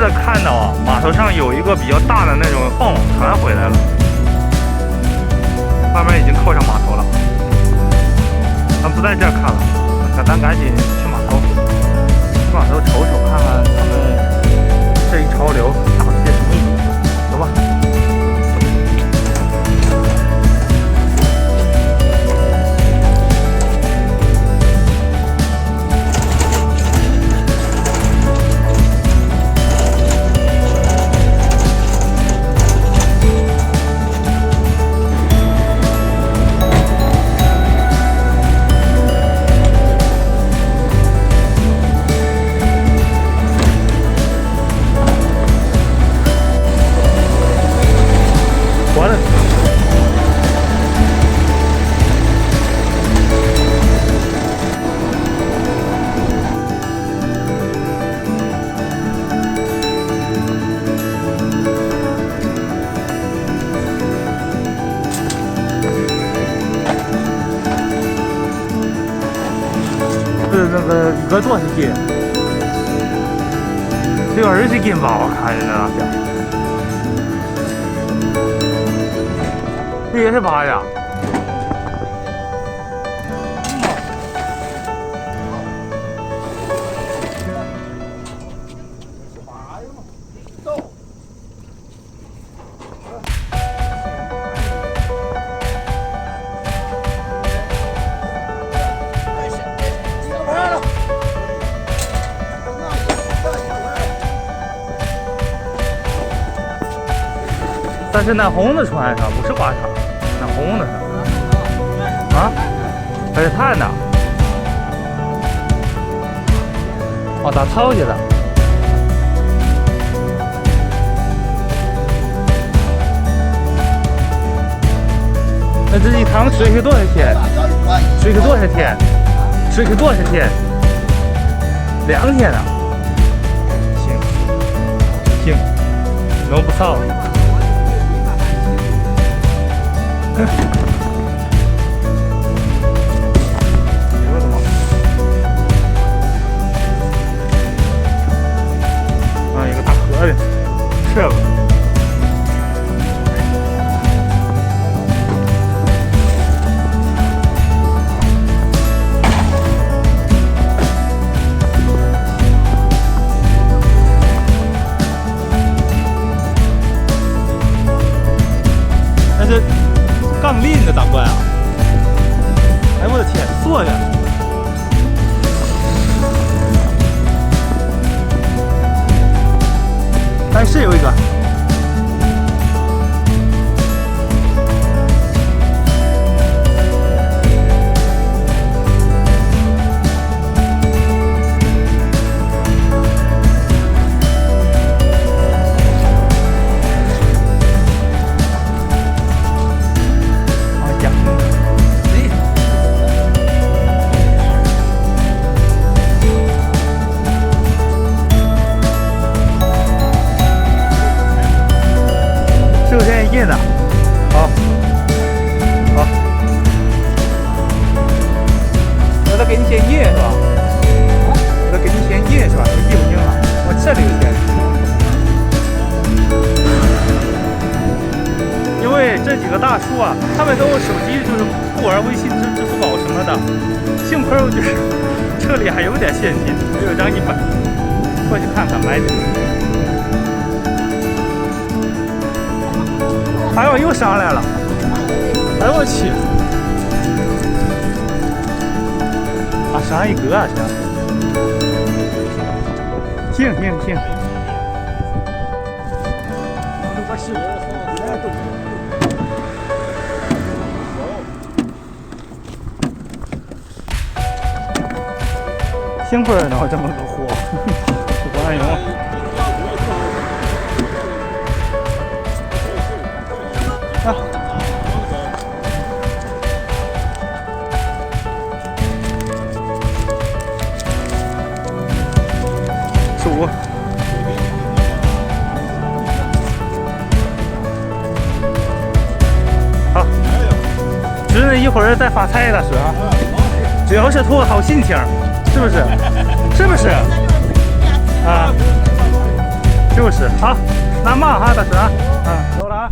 的看到啊，码头上有一个比较大的那种放网船回来了，外面已经扣上码头了。咱不在这儿看了，咱赶紧去码头，去码头瞅瞅，看看他们这一潮流打出些什么意思。走吧。那个一个多少斤？20斤吧，我看着那表。这也是8呀。但是那红的船上不是挂场，那红的上啊，还是碳的，哦，打操去的。那这一趟水去多少钱？水去多少天？水去多少天？2天啊。行，行，我不操。啊，一个大河的，这个。那这杠铃的咋关啊？哎我的天，坐下！哎，是有一个。印的，好，好，我得给你先印是吧？我得给你先印是吧？印不印了？我这里有钱。因为这几个大叔啊，他们都有手机，就是不玩微信、支付宝什么的。幸亏我就是车里还有点现金，我有张100，过去看看买点。哎呦，又上来了！哎呦我去！啊，上一个啊，行行行。幸亏能这么个货，不管用。啊！15。好，只是一会儿再发财了是啊，主要是图个好心情，是不是？是不是？啊，就是好，那忙哈，大师啊，走了啊。